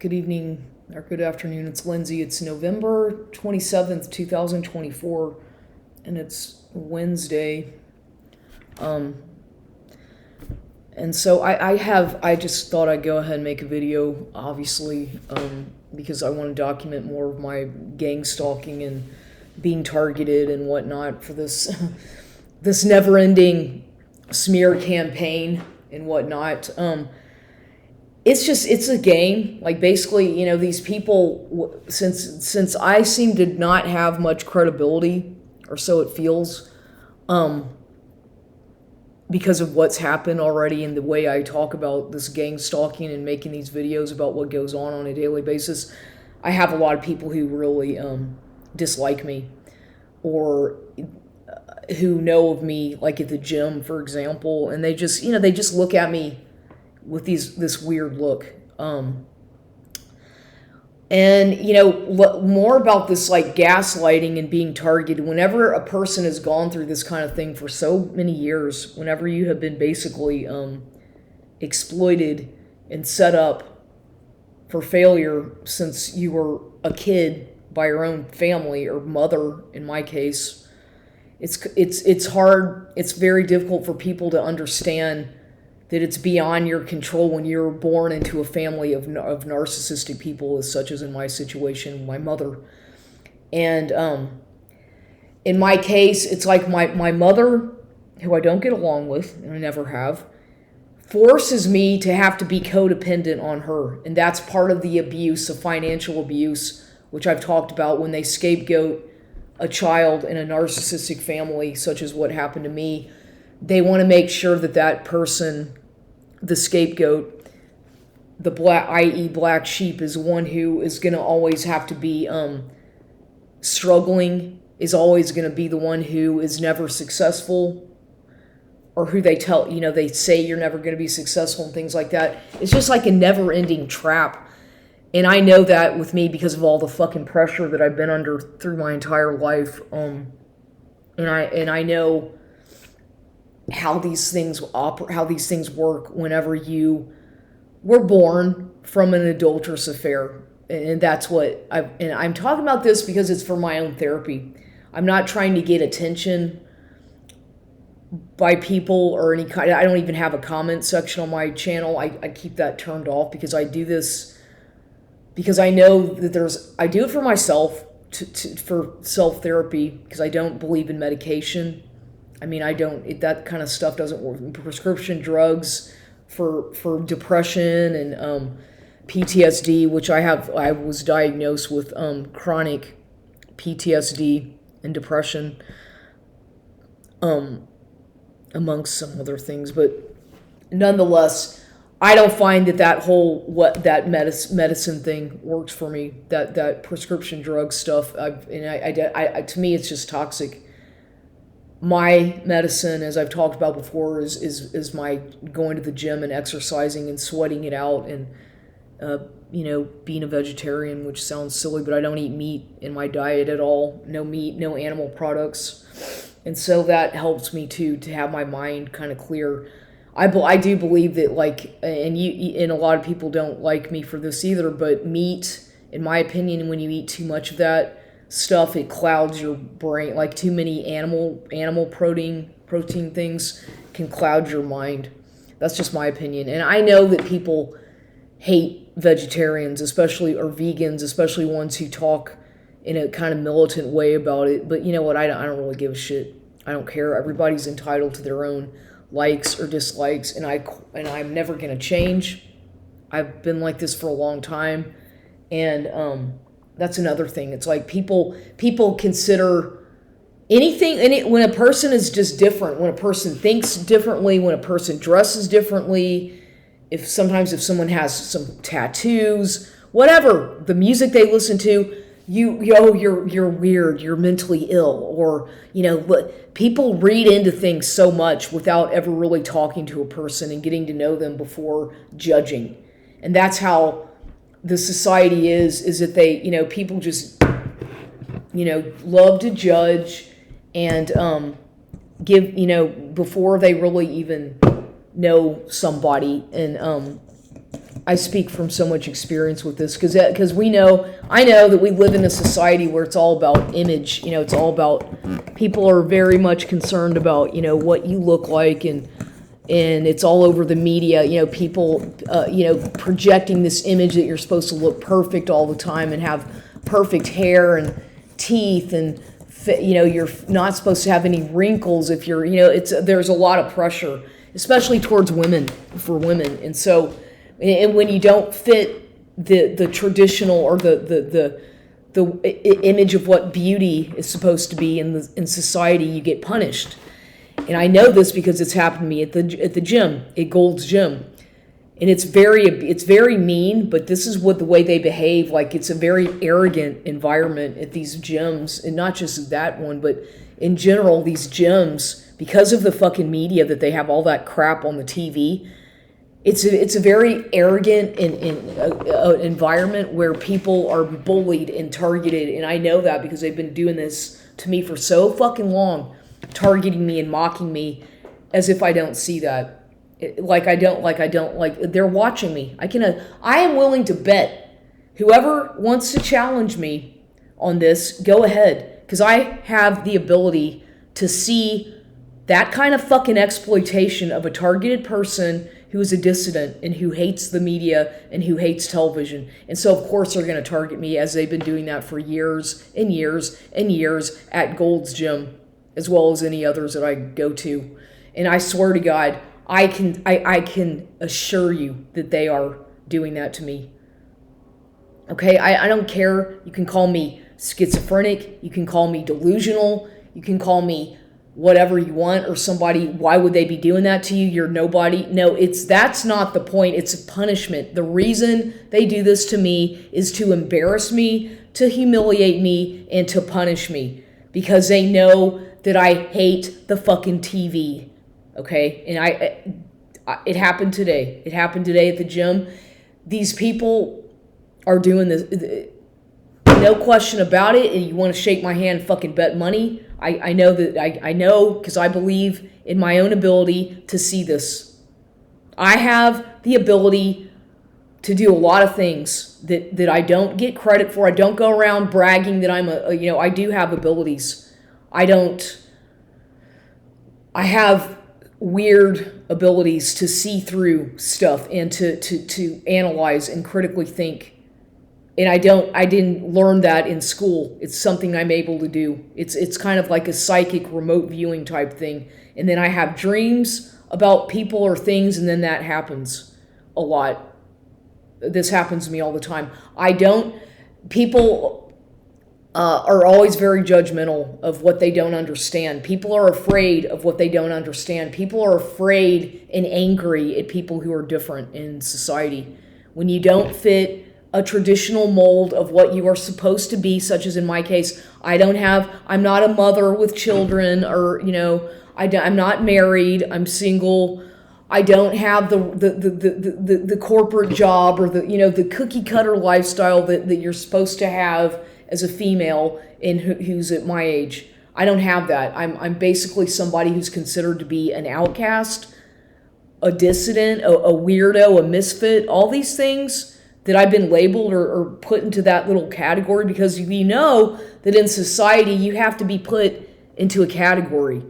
Good evening or good afternoon. It's Lindsay. It's November 27th, 2024, and it's Wednesday. And so I just thought I'd go ahead and make a video, obviously, because I want to document more of my gang stalking and being targeted and whatnot for this, this never-ending smear campaign and whatnot. It's a game. Like, basically, these people, since I seem to not have much credibility, or so it feels, because of what's happened already and the way I talk about this gang stalking and making these videos about what goes on a daily basis, I have a lot of people who really dislike me, or who know of me, like at the gym, for example, and they just look at me with this weird look. More about this, like, gaslighting and being targeted. Whenever a person has gone through this kind of thing for so many years, whenever you have been basically exploited and set up for failure since you were a kid by your own family or mother, in my case, it's hard. It's very difficult for people to understand that it's beyond your control when you're born into a family of narcissistic people, such as in my situation, my mother. And in my case, it's like my mother, who I don't get along with, and I never have, forces me to have to be codependent on her. And that's part of the abuse, of financial abuse, which I've talked about when they scapegoat a child in a narcissistic family, such as what happened to me. They want to make sure that person, the scapegoat, the black sheep, is one who is going to always have to be struggling, is always going to be the one who is never successful, or who they say you're never going to be successful and things like that. It's just like a never-ending trap. And I know that with me because of all the fucking pressure that I've been under through my entire life. And I know how these things work whenever you were born from an adulterous affair. And that's what I'm talking about this because it's for my own therapy. I'm not trying to get attention by people or any kind. I don't even have a comment section on my channel. I keep that turned off because I do this because I know that I do it for myself, for self-therapy, because I don't believe in medication. I mean, that kind of stuff doesn't work. Prescription drugs for depression and PTSD, which I was diagnosed with chronic PTSD and depression, amongst some other things. But nonetheless, I don't find that medicine thing works for me. That prescription drug stuff, to me, it's just toxic. My medicine, as I've talked about before, is my going to the gym and exercising and sweating it out, and being a vegetarian, which sounds silly, but I don't eat meat in my diet at all. No meat, no animal products, and so that helps me to have my mind kind of clear. I do believe that, like, and a lot of people don't like me for this either, but meat, in my opinion, when you eat too much of that stuff, it clouds your brain. Like, too many animal protein things can cloud your mind. That's just my opinion. And I know that people hate vegetarians, or vegans, especially ones who talk in a kind of militant way about it. But you know what? I don't really give a shit. I don't care. Everybody's entitled to their own likes or dislikes, and I'm never gonna change. I've been like this for a long time, and that's another thing. It's like people consider anything when a person is just different, when a person thinks differently, when a person dresses differently, if someone has some tattoos, whatever, the music they listen to, you're weird, you're mentally ill, or people read into things so much without ever really talking to a person and getting to know them before judging. And that's how the society is that they, people just love to judge and give, before they really even know somebody. And I speak from so much experience with this because I know that we live in a society where it's all about image. It's all about, people are very much concerned about, what you look like, and it's all over the media. People, projecting this image that you're supposed to look perfect all the time and have perfect hair and teeth, and you're not supposed to have any wrinkles if you're, there's a lot of pressure, especially towards women, for women. And so, and when you don't fit the traditional, or the image of what beauty is supposed to be in society, you get punished. And I know this because it's happened to me at the gym, at Gold's Gym. And it's very mean, but this is the way they behave. Like, it's a very arrogant environment at these gyms, and not just that one, but in general, these gyms, because of the fucking media that they have all that crap on the TV. It's a very arrogant environment where people are bullied and targeted, and I know that because they've been doing this to me for so fucking long, targeting me and mocking me as if I don't see that. They're watching me. I am willing to bet whoever wants to challenge me on this, go ahead, because I have the ability to see that kind of fucking exploitation of a targeted person who is a dissident and who hates the media and who hates television. And so, of course, they're going to target me, as they've been doing that for years and years and years at Gold's Gym, as well as any others that I go to. And I swear to God, I can assure you that they are doing that to me. Okay, I don't care. You can call me schizophrenic. You can call me delusional. You can call me whatever you want, or somebody. Why would they be doing that to you? You're nobody. No, that's not the point. It's a punishment. The reason they do this to me is to embarrass me, to humiliate me, and to punish me, because they know that I hate the fucking TV. Okay, and it happened today. It happened today at the gym. These people are doing this, no question about it. And you want to shake my hand, fucking bet money. I know that I know, because I believe in my own ability to see this. I have the ability to do a lot of things that I don't get credit for. I don't go around bragging that I'm I do have abilities. I have weird abilities to see through stuff and to analyze and critically think. And I didn't learn that in school. It's something I'm able to do. It's kind of like a psychic remote viewing type thing. And then I have dreams about people or things, and then that happens a lot. This happens to me all the time. People are always very judgmental of what they don't understand. People are afraid of what they don't understand. People are afraid and angry at people who are different in society. When you don't fit a traditional mold of what you are supposed to be, such as in my case, I'm not a mother with children, or, I'm not married, I'm single. I don't have the corporate job, or the cookie cutter lifestyle that you're supposed to have as a female and who's at my age. I don't have that. I'm basically somebody who's considered to be an outcast, a dissident, a weirdo, a misfit, all these things that I've been labeled or put into that little category, because we know that in society you have to be put into a category.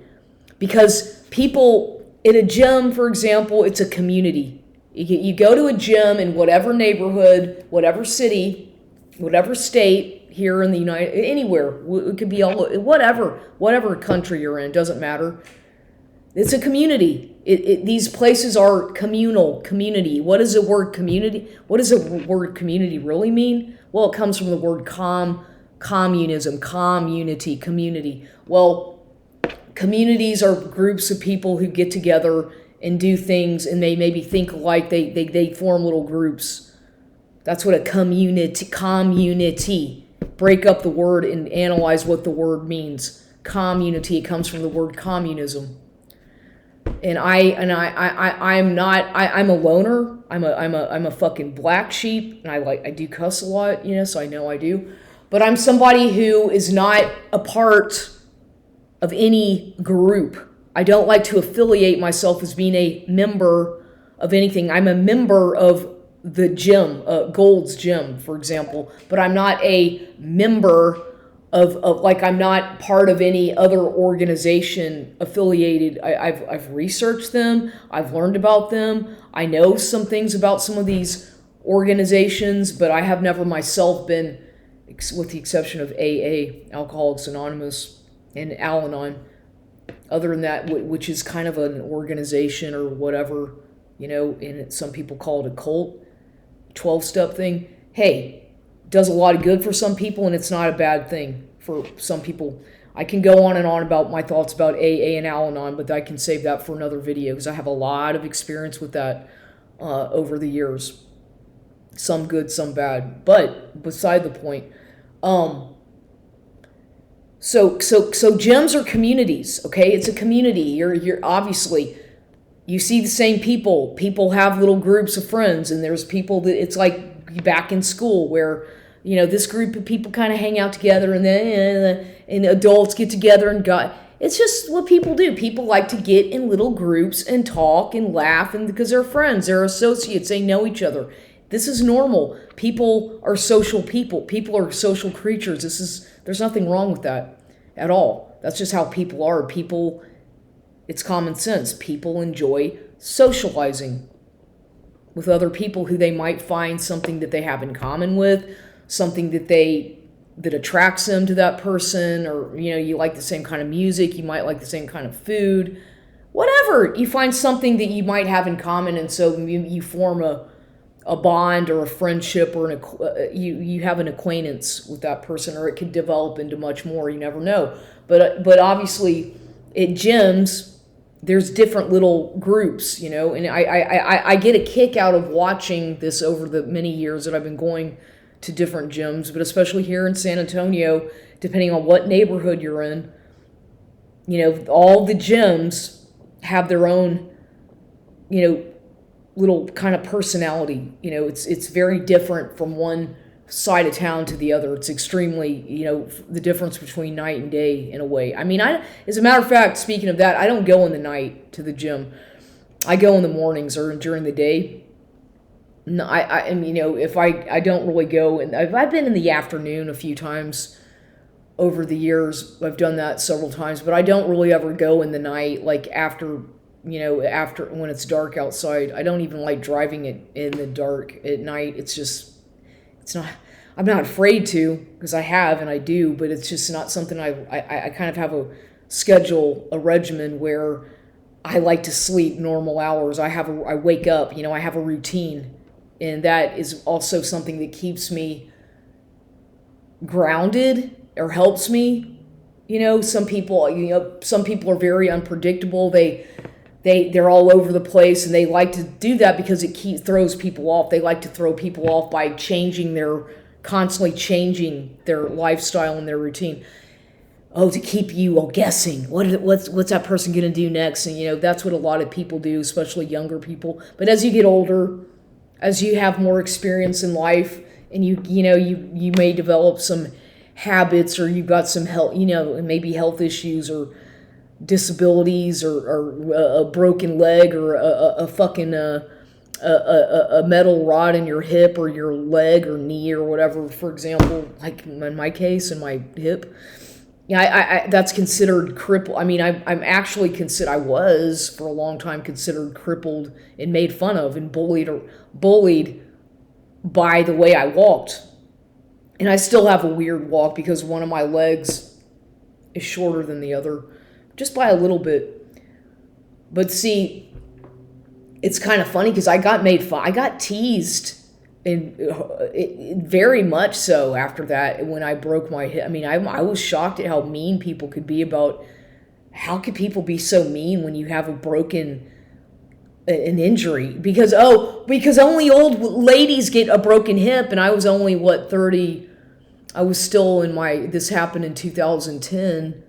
Because people in a gym, for example, it's a community. You go to a gym in whatever neighborhood, whatever city, whatever state, here in the anywhere, it could be all, whatever country you're in, doesn't matter. It's a community. These places are community. What does the word community? What does the word community really mean? Well, it comes from the word communism, community, community. Well, communities are groups of people who get together and do things, and they maybe think alike. They form little groups. That's what a community. Break up the word and analyze what the word means. Community. It comes from the word communism. And I'm a loner. I'm a fucking black sheep, and I do cuss a lot, so I know I do. But I'm somebody who is not a part of any group. I don't like to affiliate myself as being a member of anything. I'm a member of the gym, Gold's Gym, for example, but I'm not a member of like I'm not part of any other organization affiliated. I've researched them. I've learned about them. I know some things about some of these organizations, but I have never myself been, with the exception of AA, Alcoholics Anonymous, and Al-Anon. Other than that, which is kind of an organization or whatever, and some people call it a cult, 12-step thing. Hey, does a lot of good for some people, and it's not a bad thing for some people. I can go on and on about my thoughts about AA and Al-Anon, but I can save that for another video because I have a lot of experience with that over the years. Some good, some bad, but beside the point. So gyms are communities, okay? It's a community. You're obviously, you see the same people. People have little groups of friends, and there's people that it's like back in school where, this group of people kind of hang out together, and then and adults get together and it's just what people do. People like to get in little groups and talk and laugh, and because they're friends, they're associates, they know each other. This is normal. People are social people. People are social creatures. There's nothing wrong with that at all. That's just how people are. It's common sense. People enjoy socializing with other people who they might find something that they have in common with, something that attracts them to that person, or, you like the same kind of music, you might like the same kind of food, whatever. You find something that you might have in common, and so you form a bond or a friendship, or you have an acquaintance with that person, or it could develop into much more. You never know. But obviously, at gyms, there's different little groups, and I get a kick out of watching this over the many years that I've been going to different gyms, but especially here in San Antonio, depending on what neighborhood you're in, all the gyms have their own, little kind of personality. It's very different from one side of town to the other. It's extremely, the difference between night and day in a way. I mean, as a matter of fact, speaking of that, I don't go in the night to the gym. I go in the mornings or during the day. No, I mean, if I don't really go, and I've been in the afternoon a few times over the years. I've done that several times, but I don't really ever go in the night, like after when it's dark outside. I don't even like driving it in the dark at night. It's not, I'm not afraid to, because I have and I do, but it's just not something I kind of have a schedule, a regimen where I like to sleep normal hours. I wake up, I have a routine, and that is also something that keeps me grounded or helps me. Some people are very unpredictable. They're all over the place, and they like to do that because it throws people off. They like to throw people off by constantly changing their lifestyle and their routine. Oh, to keep you all guessing. What's that person going to do next? And, that's what a lot of people do, especially younger people. But as you get older, as you have more experience in life, and you may develop some habits, or you've got some health, maybe health issues or disabilities, or a broken leg, or a fucking a metal rod in your hip or your leg or knee or whatever. For example, like in my case, in my hip, I that's considered crippled. I mean, I'm actually I was for a long time considered crippled and made fun of and bullied by the way I walked. And I still have a weird walk because one of my legs is shorter than the other, just by a little bit. But see, it's kind of funny because I got teased, and very much so after that when I broke my hip. I mean, I was shocked at how mean people could be about, how could people be so mean when you have an injury? Because only old ladies get a broken hip, and I was only 30. I was still this happened in 2010.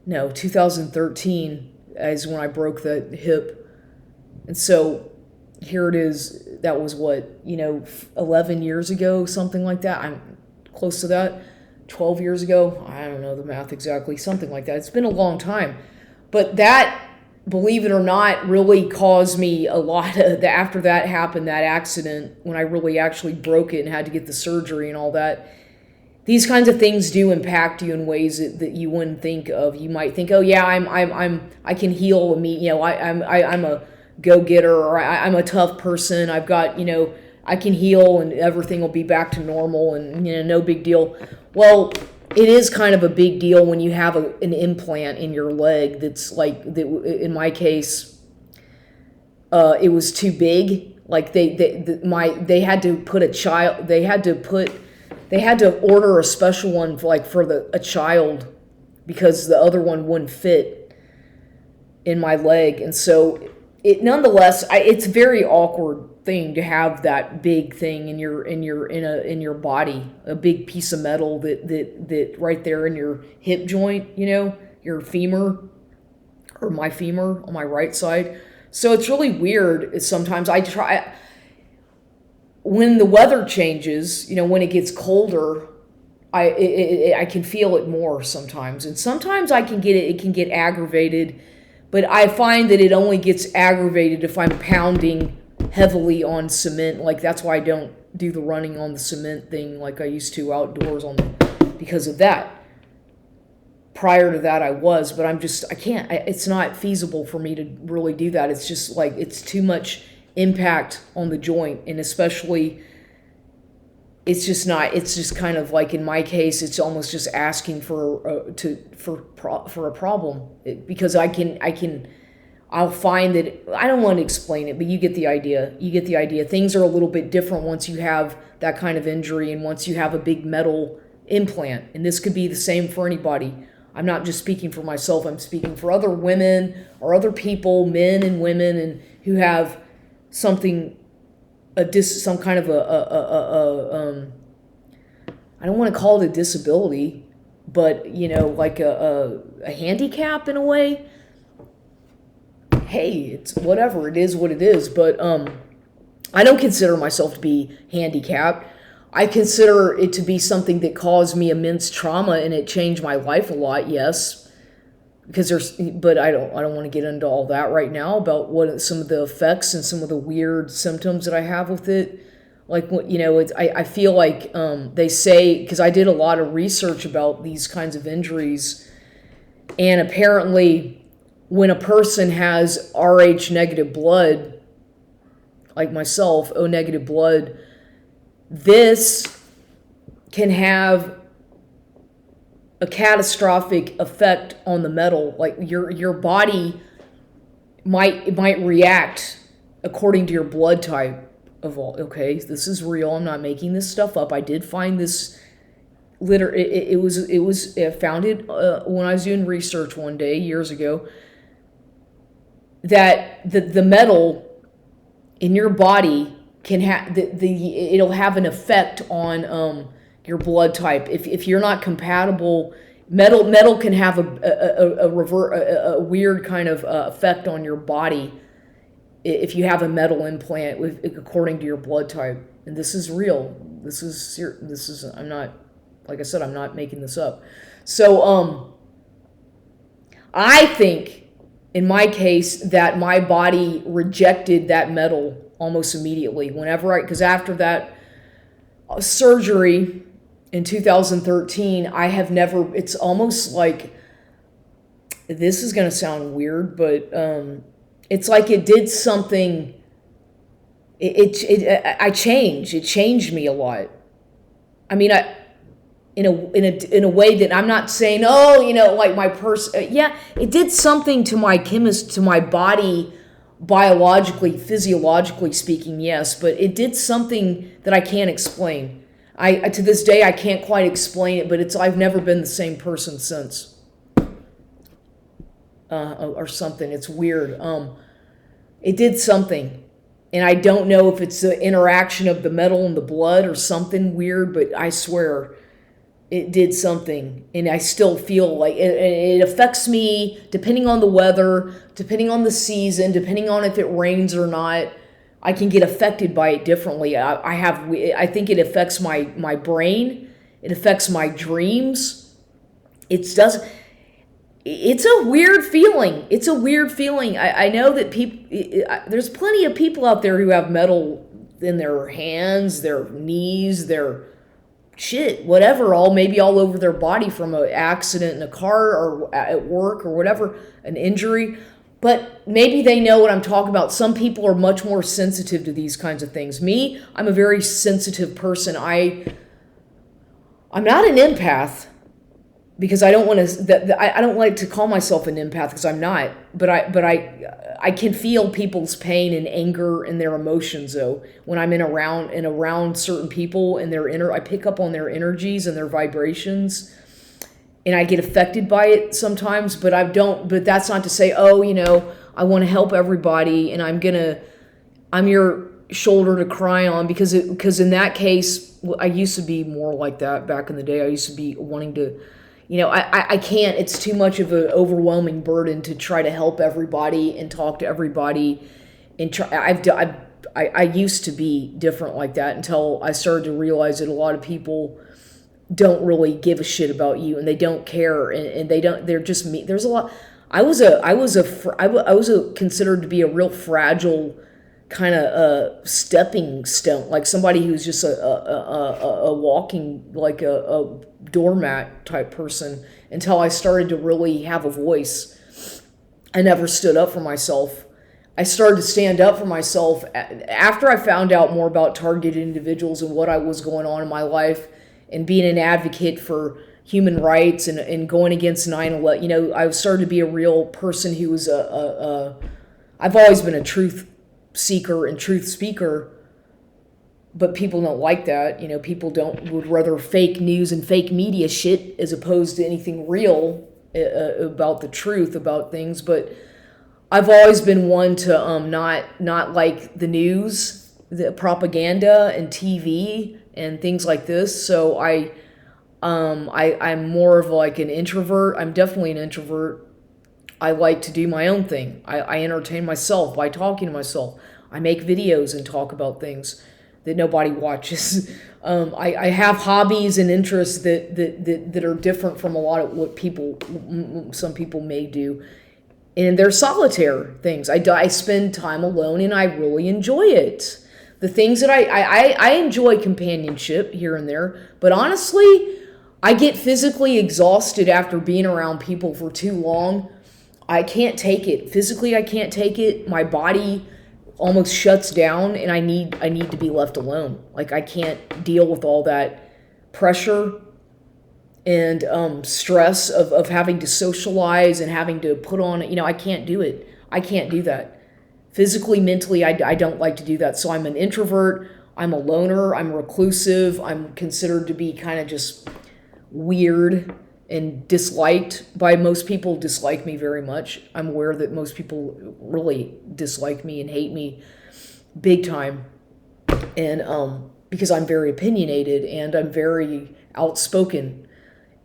No, 2013 is when I broke the hip. And so here it is. That was 11 years ago, something like that. I'm close to that. 12 years ago. I don't know the math exactly. Something like that. It's been a long time. But that believe it or not, really caused me a lot of after that happened, that accident, when I really actually broke it and had to get the surgery and all that. These kinds of things do impact you in ways that you wouldn't think of. You might think, oh yeah, I can heal me, I'm a go-getter, or I'm a tough person. I've got, I can heal and everything will be back to normal and, no big deal. Well, it is kind of a big deal when you have an implant in your leg that's like, in my case, it was too big. Like they had to put they had to order a special one for a child, because the other one wouldn't fit in my leg. And so nonetheless, it's a very awkward thing to have that big thing in your body, a big piece of metal that right there in your hip joint, your femur, or my femur on my right side. So it's really weird. Sometimes when the weather changes, when it gets colder, I can feel it more sometimes, and sometimes I can get it. It can get aggravated, but I find that it only gets aggravated if I'm pounding heavily on cement. Like, that's why I don't do the running on the cement thing like I used to outdoors because of that. Prior to that, I was, but I can't. It's not feasible for me to really do that. It's just like it's too much impact on the joint, and especially it's just kind of like, in my case, it's almost just asking for a problem, because I'll find that, I don't want to explain it, but you get the idea. Things are a little bit different once you have that kind of injury, and once you have a big metal implant. And this could be the same for anybody. I'm not just speaking for myself, I'm speaking for other women or other people, men and women, and who have something, some kind of I don't want to call it a disability, but like a handicap in a way. Hey, it's whatever, it is what it is. But I don't consider myself to be handicapped. I consider it to be something that caused me immense trauma, and it changed my life a lot. Yes. But I don't want to get into all that right now about what some of the effects and some of the weird symptoms that I have with it. Like, I feel like they say, because I did a lot of research about these kinds of injuries, and apparently when a person has Rh negative blood, like myself, O negative blood, this can have a catastrophic effect on the metal. Like, your body might react according to your blood type of all. Okay, this is real. I'm not making this stuff up. I did find this it was founded when I was doing research one day years ago, that the metal in your body can have it'll have an effect on your blood type. If you're not compatible, metal can have a weird kind of effect on your body if you have a metal implant according to your blood type. And this is real. This is I'm not, like I said, I'm not making this up. So I think in my case that my body rejected that metal almost immediately because after that surgery in 2013, I have never, it's almost like, this is going to sound weird, but it's like it did something, it changed me a lot. I mean, in a way that I'm not saying, like my person, yeah, it did something to my body, biologically, physiologically speaking, yes, but it did something that I can't explain. To this day, I can't quite explain it, but I've never been the same person since, or something. It's weird. It did something, and I don't know if it's the interaction of the metal and the blood or something weird, but I swear it did something, and I still feel like it affects me depending on the weather, depending on the season, depending on if it rains or not. I can get affected by it differently. I think it affects my brain. It affects my dreams. It does. it's a weird feeling. It's a weird feeling. I know that people, there's plenty of people out there who have metal in their hands, their knees, their shit, whatever, maybe all over their body from an accident in a car or at work or whatever, an injury. But maybe they know what I'm talking about. Some people are much more sensitive to these kinds of things. Me, I'm a very sensitive person. I'm not an empath because I don't want to. I don't like to call myself an empath because I'm not. But I can feel people's pain and anger and their emotions though when I'm around certain people and I pick up on their energies and their vibrations. And I get affected by it sometimes, but but that's not to say, I want to help everybody and I'm your shoulder to cry on because in that case, I used to be more like that back in the day. I used to be wanting to, I can't, it's too much of an overwhelming burden to try to help everybody and talk to everybody and I used to be different like that until I started to realize that a lot of people don't really give a shit about you and they don't care and they're just me. There's a lot. I was considered to be a real fragile kind of stepping stone, like somebody who's just a walking, like a doormat type person until I started to really have a voice. I never stood up for myself. I started to stand up for myself after I found out more about targeted individuals and what was going on in my life. And being an advocate for human rights and going against 9/11, I started to be a real person who was I've always been a truth seeker and truth speaker, but people don't like that. People would rather fake news and fake media shit as opposed to anything real about the truth about things. But I've always been one to not like the news, the propaganda and TV and things like this. So I'm more of like an introvert. I'm definitely an introvert. I like to do my own thing. I entertain myself by talking to myself. I make videos and talk about things that nobody watches. I have hobbies and interests that are different from a lot of what some people may do. And they're solitaire things. I spend time alone and I really enjoy it. The things that I enjoy companionship here and there, but honestly, I get physically exhausted after being around people for too long. I can't take it. Physically, I can't take it. My body almost shuts down and I need to be left alone. Like I can't deal with all that pressure and stress of having to socialize and having to put on, I can't do it. I can't do that. Physically, mentally, I don't like to do that. So I'm an introvert, I'm a loner, I'm reclusive, I'm considered to be kind of just weird and disliked by most people. Dislike me very much. I'm aware that most people really dislike me and hate me big time. And because I'm very opinionated and I'm very outspoken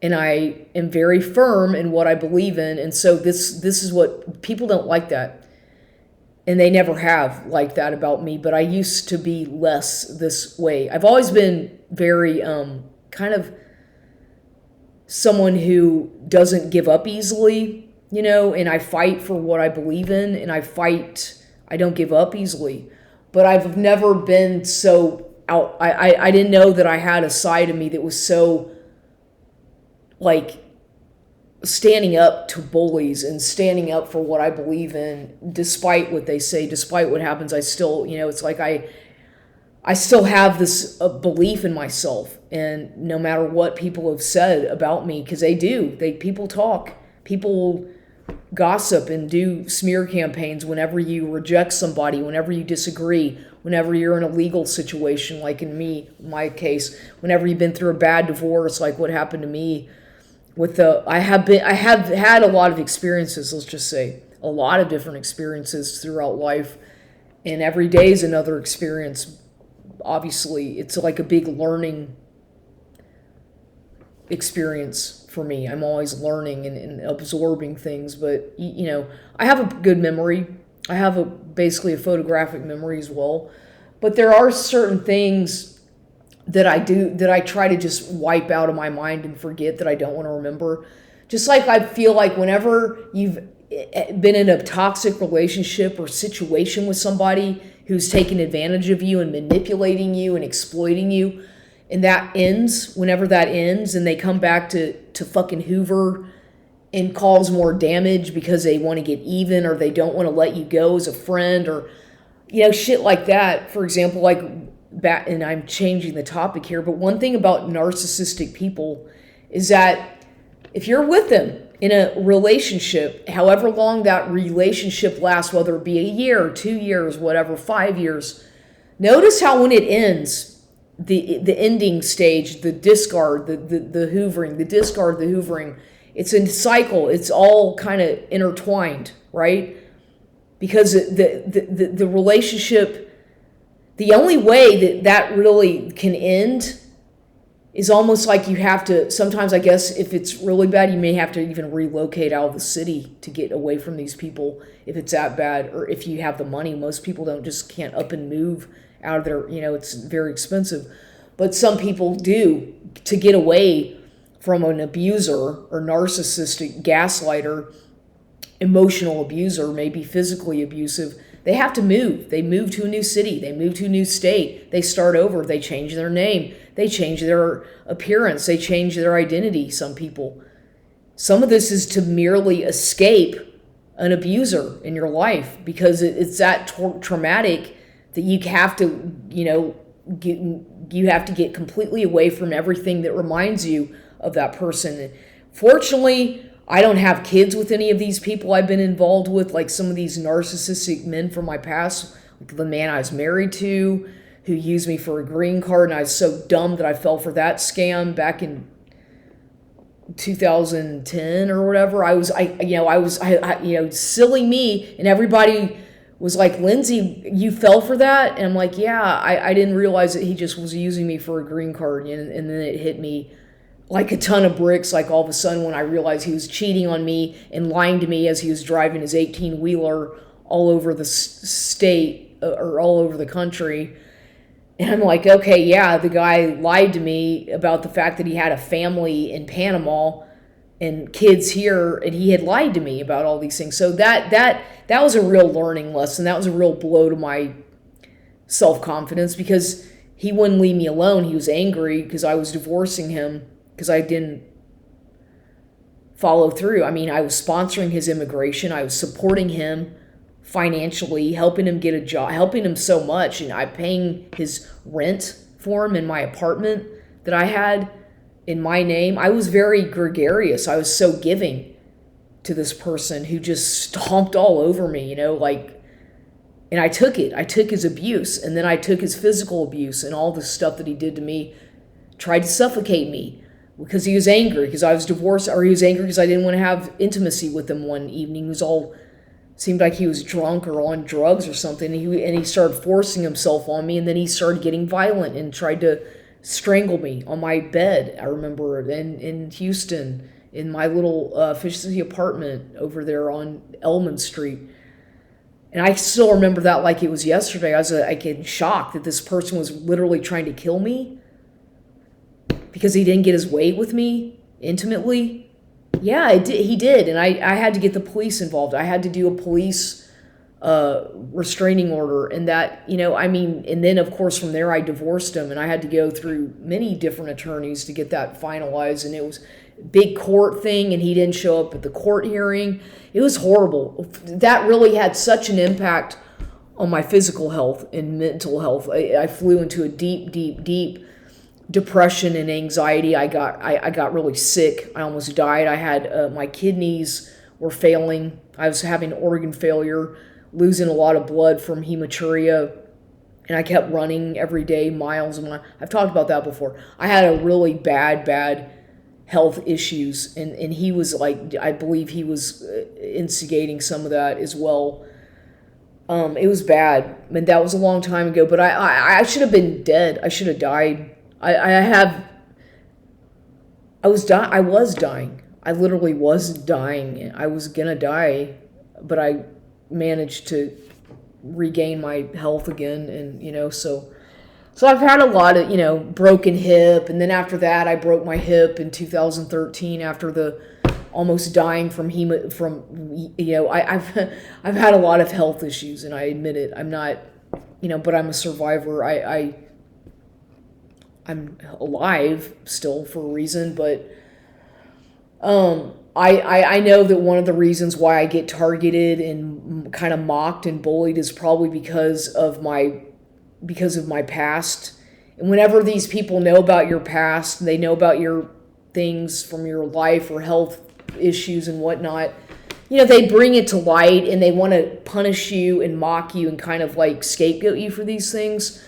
and I am very firm in what I believe in. And so this is what people don't like that. And they never have liked that about me, but I used to be less this way. I've always been very kind of someone who doesn't give up easily, and I fight for what I believe in, and I don't give up easily. But I've never been so out, I didn't know that I had a side of me that was so, like, standing up to bullies and standing up for what I believe in, despite what they say, despite what happens. I still, it's like I still have this belief in myself, and no matter what people have said about me, because people talk, people gossip and do smear campaigns whenever you reject somebody, whenever you disagree, whenever you're in a legal situation, like in my case, whenever you've been through a bad divorce, like what happened to me. I have had a lot of experiences, let's just say, a lot of different experiences throughout life, and every day is another experience. Obviously, it's like a big learning experience for me. I'm always learning and absorbing things, but I have a good memory. I have basically a photographic memory as well, but there are certain things that I try to just wipe out of my mind and forget, that I don't want to remember, Just like I feel like whenever you've been in a toxic relationship or situation with somebody who's taking advantage of you and manipulating you and exploiting you, and that ends, whenever that ends, and they come back to fucking Hoover and cause more damage because they want to get even, or they don't want to let you go as a friend, or shit like that. For example, like back, and I'm changing the topic here, but one thing about narcissistic people is that if you're with them in a relationship, however long that relationship lasts, whether it be a year, 2 years, whatever, 5 years, notice how when it ends, the ending stage, the discard, the hoovering, the discard, the hoovering, it's a cycle. It's all kind of intertwined, right? Because the relationship, the only way that really can end is almost like you have to, sometimes I guess if it's really bad, you may have to even relocate out of the city to get away from these people if it's that bad, or if you have the money. Most people can't up and move out of their, it's very expensive. But some people do, to get away from an abuser or narcissistic gaslighter, emotional abuser, maybe physically abusive. They have to move. They move to a new city. They move to a new state. They start over. They change their name. They change their appearance. They change their identity, some people. Some of this is to merely escape an abuser in your life because it's that traumatic that you have to, you have to get completely away from everything that reminds you of that person. Fortunately, I don't have kids with any of these people I've been involved with, like some of these narcissistic men from my past, like the man I was married to, who used me for a green card, and I was so dumb that I fell for that scam back in 2010 or whatever. Silly me, and everybody was like, Lindsay, you fell for that? And I'm like, yeah, I didn't realize that he just was using me for a green card, and then it hit me like a ton of bricks, like all of a sudden when I realized he was cheating on me and lying to me as he was driving his 18-wheeler all over the state or all over the country. And I'm like, okay, yeah, the guy lied to me about the fact that he had a family in Panama and kids here, and he had lied to me about all these things. So that was a real learning lesson. That was a real blow to my self-confidence because he wouldn't leave me alone. He was angry because I was divorcing him because I didn't follow through. I mean, I was sponsoring his immigration. I was supporting him financially, helping him get a job, helping him so much, and I'm paying his rent for him in my apartment that I had in my name. I was very gregarious. I was so giving to this person who just stomped all over me, and I took it. I took his abuse, and then I took his physical abuse and all the stuff that he did to me, tried to suffocate me because he was angry because I was divorced, or he was angry because I didn't want to have intimacy with him one evening. He was seemed like he was drunk or on drugs or something, and he started forcing himself on me, and then he started getting violent and tried to strangle me on my bed. I remember in Houston, in my little efficiency apartment over there on Elman Street. And I still remember that like it was yesterday. I was in shock that this person was literally trying to kill me because he didn't get his way with me intimately. Yeah, he did. And I had to get the police involved. I had to do a police restraining order. And that, and then of course from there I divorced him, and I had to go through many different attorneys to get that finalized. And it was a big court thing, and he didn't show up at the court hearing. It was horrible. That really had such an impact on my physical health and mental health. I flew into a deep depression and anxiety. I got really sick. I almost died. I had my kidneys were failing. I was having organ failure, losing a lot of blood from hematuria, and I kept running every day, miles and miles. I've talked about that before. I had a really bad health issues, and he was like, I believe he was instigating some of that as well. It was bad. I mean, that was a long time ago, but I should have been dead. I should have died. I was dying. I literally was dying. I was gonna die, but I managed to regain my health again, and so I've had a lot of broken hip, and then after that I broke my hip in 2013 after almost dying from I've had a lot of health issues, and I admit it. I'm not, but I'm a survivor. I'm alive still for a reason, but I know that one of the reasons why I get targeted and kind of mocked and bullied is probably because of my past. And whenever these people know about your past, they know about your things from your life or health issues and whatnot, they bring it to light and they want to punish you and mock you and kind of like scapegoat you for these things.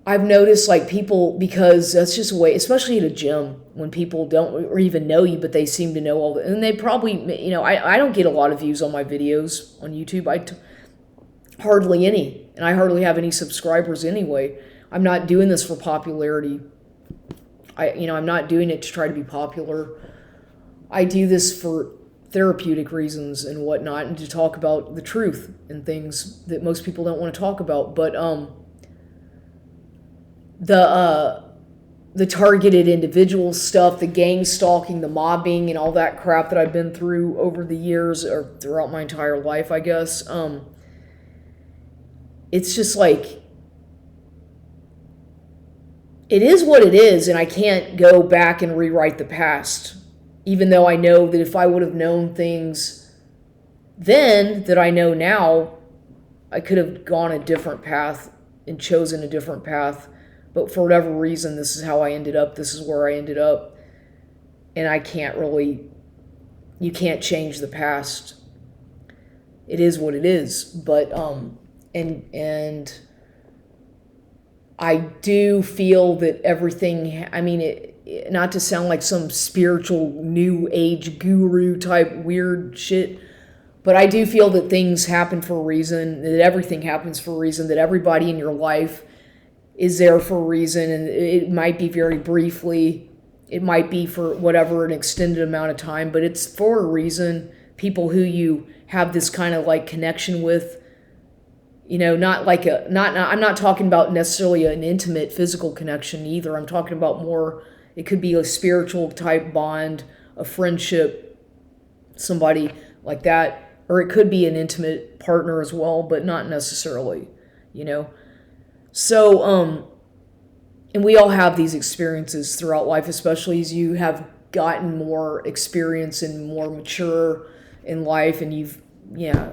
I've noticed like people, because that's just a way, especially at a gym, when people don't or even know you, but they seem to know all the, and they probably, I don't get a lot of views on my videos on YouTube. Hardly any, and I hardly have any subscribers anyway. I'm not doing this for popularity. I'm not doing it to try to be popular. I do this for therapeutic reasons and whatnot, and to talk about the truth and things that most people don't want to talk about. But the targeted individual stuff, the gang stalking, the mobbing, and all that crap that I've been through over the years, or throughout my entire life, I guess. It's just like, it is what it is, and I can't go back and rewrite the past. Even though I know that if I would have known things then that I know now, I could have gone a different path and chosen a different path. But for whatever reason, this is how I ended up. This is where I ended up. And you can't change the past. It is what it is. But, and I do feel that everything, not to sound like some spiritual new age guru type weird shit, but I do feel that things happen for a reason, that everything happens for a reason, that everybody in your life is there for a reason, and it might be very briefly, it might be for whatever, an extended amount of time, but it's for a reason. People who you have this kind of like connection with, I'm not talking about necessarily an intimate physical connection either. I'm talking about more, it could be a spiritual type bond, a friendship, somebody like that, or it could be an intimate partner as well, but not necessarily, So, and we all have these experiences throughout life, especially as you have gotten more experience and more mature in life, and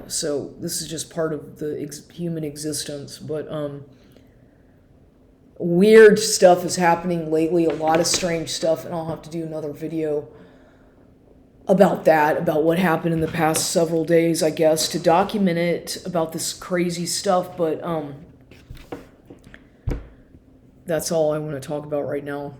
so this is just part of the human existence. But weird stuff is happening lately, a lot of strange stuff, and I'll have to do another video about that, about what happened in the past several days, I guess, to document it, about this crazy stuff. But that's all I want to talk about right now.